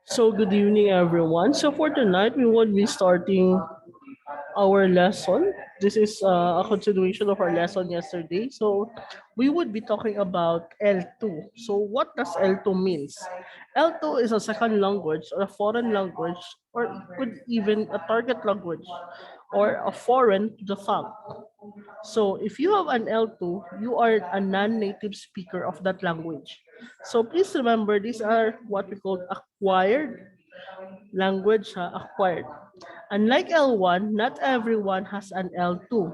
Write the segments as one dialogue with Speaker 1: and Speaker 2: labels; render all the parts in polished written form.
Speaker 1: So good evening everyone. So for tonight we will be starting our lesson. This is a continuation of our lesson yesterday. So we would be talking about L2. So what does L2 means? L2 is a second language or a foreign language or it could even a target language or a foreign to the tongue. So if you have an L2, you are a non-native speaker of that language. So please remember these are what we call acquired language, acquired. Unlike L1, not everyone has an L2.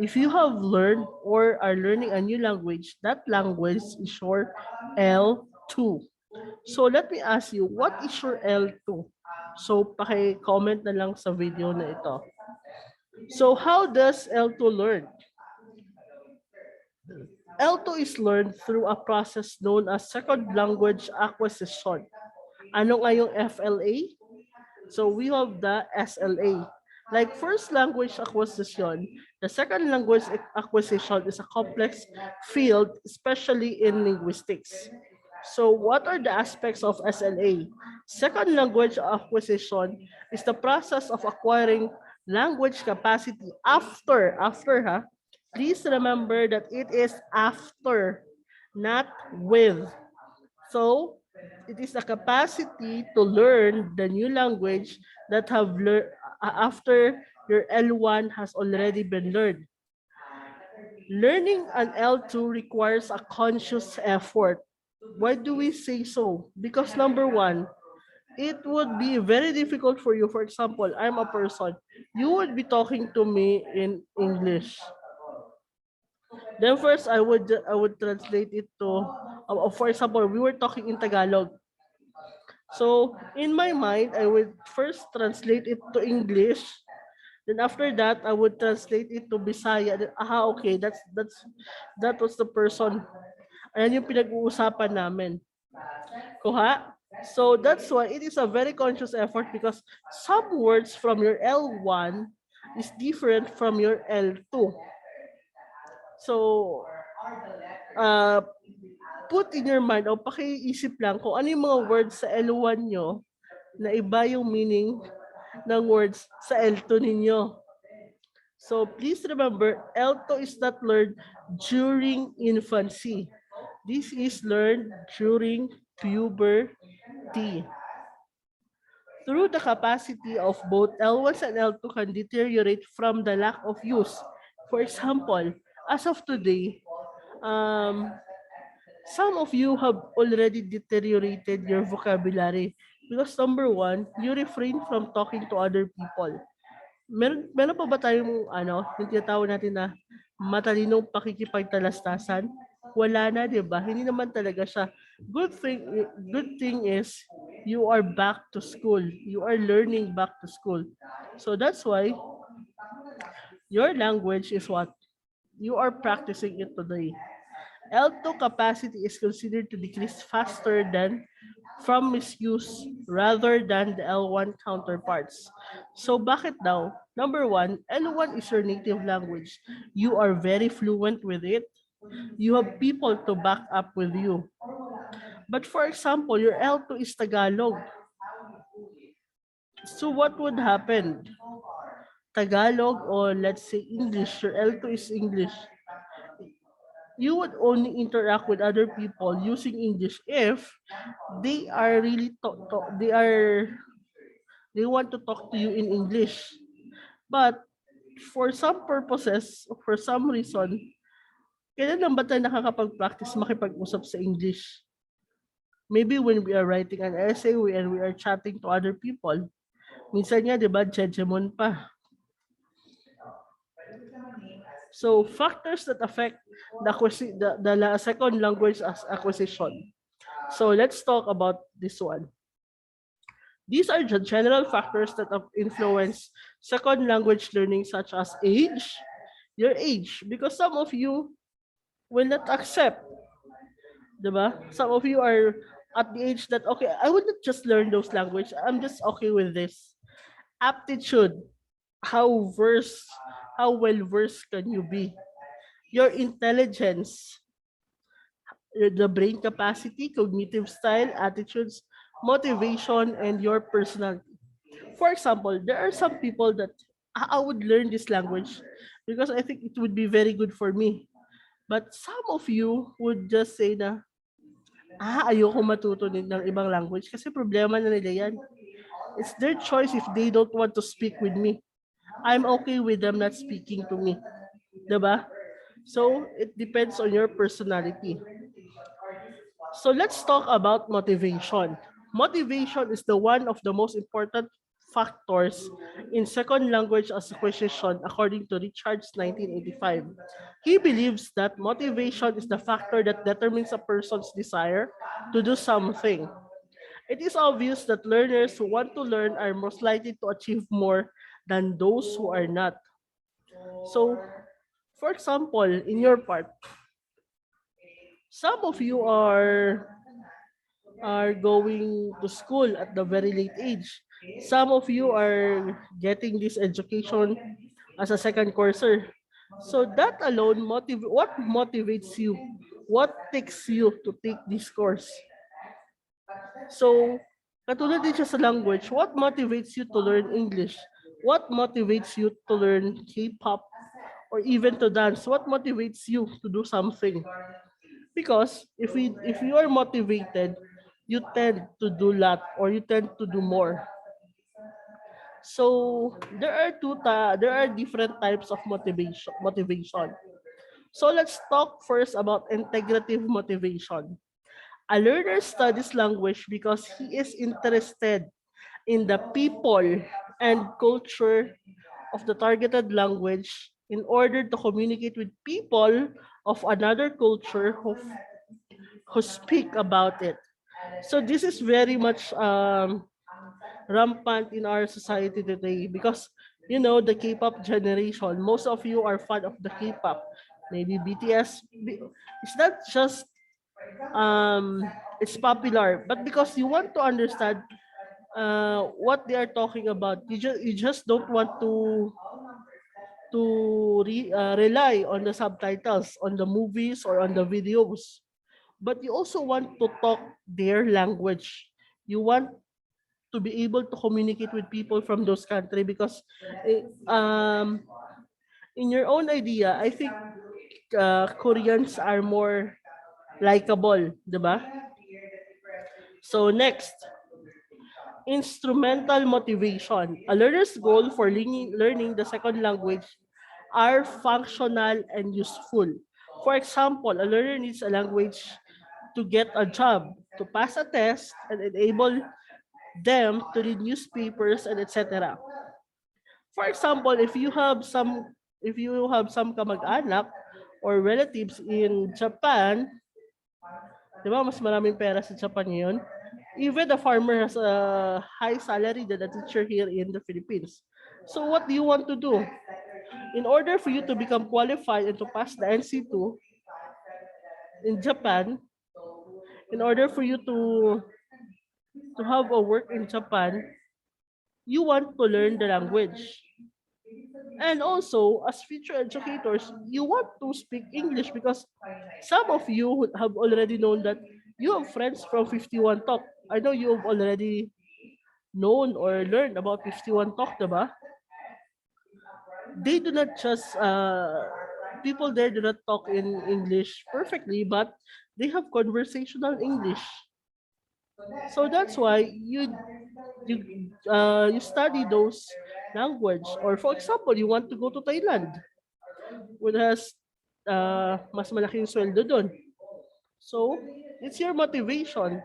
Speaker 1: If you have learned or are learning a new language, that language is your L2. So let me ask you, what is your L2? So paki-comment na lang sa video na ito. So how does L2 learn? L2 is learned through a process known as second language acquisition. Ano nga yung FLA? So we have the SLA. Like first language acquisition, the second language acquisition is a complex field, especially in linguistics. So what are the aspects of SLA? Second language acquisition is the process of acquiring language capacity after. Please remember that it is after, not with. So it is the capacity to learn the new language that have learned after your L1 has already been learned. Learning an L2 requires a conscious effort. Why do we say so? Because number one, it would be very difficult for you. For example, I'm a person. You would be talking to me in English. Then first, I would translate it to, for example, we were talking in Tagalog. So in my mind, I would first translate it to English. Then after that, I would translate it to Bisaya. Then, okay, that was the person. Ayan yung pinag-uusapan namin. Kuha? So that's why it is a very conscious effort because some words from your L1 is different from your L2. So, uh, put in your mind o pakiisip lang kung ano yung mga words sa L1 nyo na iba yung meaning ng words sa L2 ninyo. So please remember, L2 is not learned during infancy. This is learned during puberty. Through the capacity of both L1s and L2 can deteriorate from the lack of use. For example, as of today, some of you have already deteriorated your vocabulary because number one, you refrain from talking to other people. Meron pa ba tayong yung tinatawag natin na matalinong pakikipagtalastasan? Wala na, 'di ba? Hindi naman talaga siya. Good thing is you are back to school. You are learning back to school. So that's why your language is what you are practicing it today. L2 capacity is considered to decrease faster than from misuse rather than the L1 counterparts. So bakit daw? Number one, L1 is your native language. You are very fluent with it. You have people to back up with you. But for example, your L2 is Tagalog. So what would happen? Tagalog or let's say English, your L2 is English. You would only interact with other people using English if they are really they want to talk to you in English. But for some purposes, for some reason, kailan lang ba tayo nakakapag-practice makipag-usap sa English? Maybe when we are writing an essay and we are chatting to other people. Minsan nga, di ba, jejemon pa. So factors that affect the second language as acquisition. So let's talk about this one. These are the general factors that have influenced second language learning, such as age, your age, because some of you will not accept, diba? Some of you are at the age that, okay, I would not just learn those language. I'm just okay with this. Aptitude, how well versed can you be? Your intelligence, the brain capacity, cognitive style, attitudes, motivation, and your personality. For example, there are some people that I would learn this language because I think it would be very good for me. But some of you would just say na, ayoko matuto ng ibang language kasi problema na nila yan. It's their choice if they don't want to speak with me. I'm okay with them not speaking to me. Diba? So, it depends on your personality. So let's talk about motivation. Motivation is the one of the most important factors in second language acquisition according to Richard's 1985. He believes that motivation is the factor that determines a person's desire to do something. It is obvious that learners who want to learn are most likely to achieve more than those who are not. So, for example, in your part, some of you are going to school at the very late age. Some of you are getting this education as a second courser. So that alone what motivates you? What takes you to take this course? So, katulad din siya sa language, what motivates you to learn English? What motivates you to learn K-pop or even to dance? What motivates you to do something? Because if you are motivated, you tend to do lot or you tend to do more. So there are different types of motivation. So let's talk first about integrative motivation. A learner studies language because he is interested in the people and culture of the targeted language in order to communicate with people of another culture who speak about it. So this is very much rampant in our society today because you know the K-pop generation. Most of you are fan of the K-pop. Maybe BTS. It's not just it's popular, but because you want to understand what they are talking about. You just don't want to rely on the subtitles on the movies or on the videos, but you also want to talk their language. You want to be able to communicate with people from those country because in your own idea, I think Koreans are more likable, diba? So next, instrumental motivation. A learner's goal for learning the second language are functional and useful. For example, a learner needs a language to get a job, to pass a test, and enable them to read newspapers and etc. For example, if you have some kamag-anak or relatives in Japan, di ba mas maraming pera sa Japan ngayon? Even the farmer has a high salary than a teacher here in the Philippines. So what do you want to do? In order for you to become qualified and to pass the NC2 in Japan, in order for you to have a work in Japan, you want to learn the language. And also, as future educators, you want to speak English because some of you have already known that you have friends from 51 Talk. I know you have already known or learned about 51 Talk, diba? They do not just, people there do not talk in English perfectly, but they have conversational English. So that's why you study those language. Or for example, you want to go to Thailand, which has mas malaking sweldo doon. So, it's your motivation.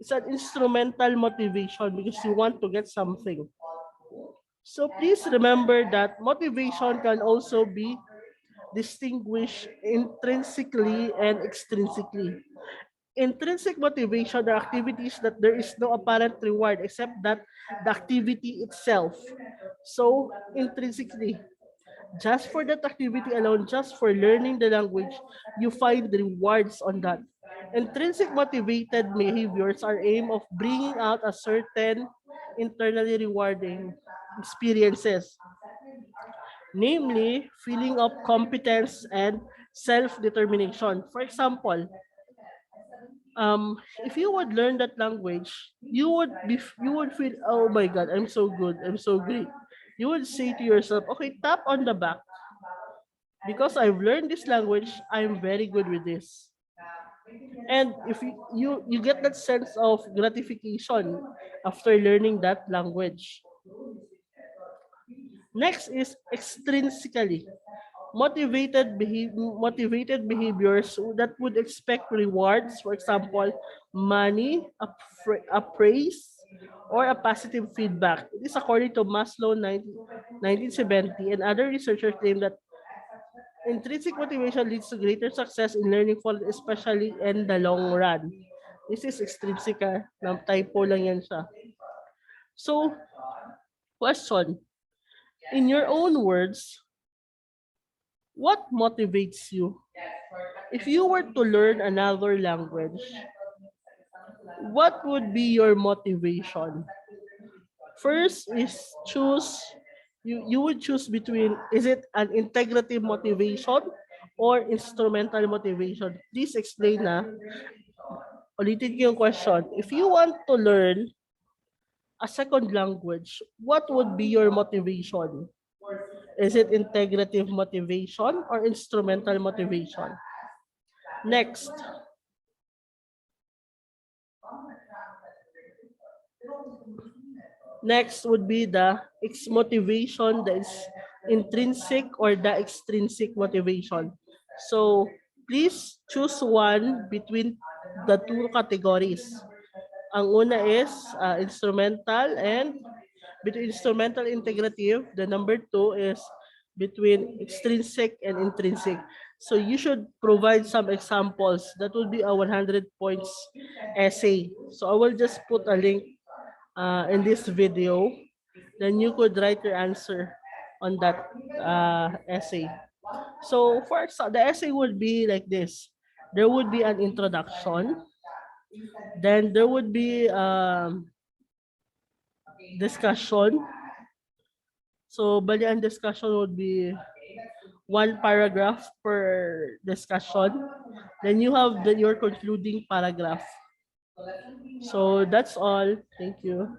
Speaker 1: It's an instrumental motivation because you want to get something. So please remember that motivation can also be distinguished intrinsically and extrinsically. Intrinsic motivation are activities that there is no apparent reward except that the activity itself. So, intrinsically, just for that activity alone, just for learning the language, you find rewards on that. Intrinsic motivated behaviors are aim of bringing out a certain internally rewarding experiences, namely feeling of competence and self-determination. For example, if you would learn that language, you would feel, oh my god, I'm so good, I'm so great. You would say to yourself, okay, tap on the back, because I've learned this language, I'm very good with this. And if you get that sense of gratification after learning that language. Next is extrinsically motivated behaviors that would expect rewards, for example, money, a praise, or a positive feedback. It is according to Maslow 1970, and other researchers claim that intrinsic motivation leads to greater success in learning, especially in the long run. This is extrinsic, typo lang yan siya. So, question, in your own words, what motivates you? If you were to learn another language, what would be your motivation? First is choose, you would choose between, is it an integrative motivation or instrumental motivation? Please explain na. Ulitin ko yung question. If you want to learn a second language, what would be your motivation? Is it integrative motivation or instrumental motivation? Next, Next would be the motivation, that is intrinsic or the extrinsic motivation. So please choose one between the two categories. Ang una is instrumental, and between instrumental integrative. The number two is between extrinsic and intrinsic. So you should provide some examples. That will be a 100 points essay. So I will just put a link in this video, then you could write your answer on that essay. So for example, the essay would be like this. There would be an introduction, then there would be discussion. So bali ang discussion would be one paragraph per discussion. Then you have your concluding paragraph. So that's all. Thank you.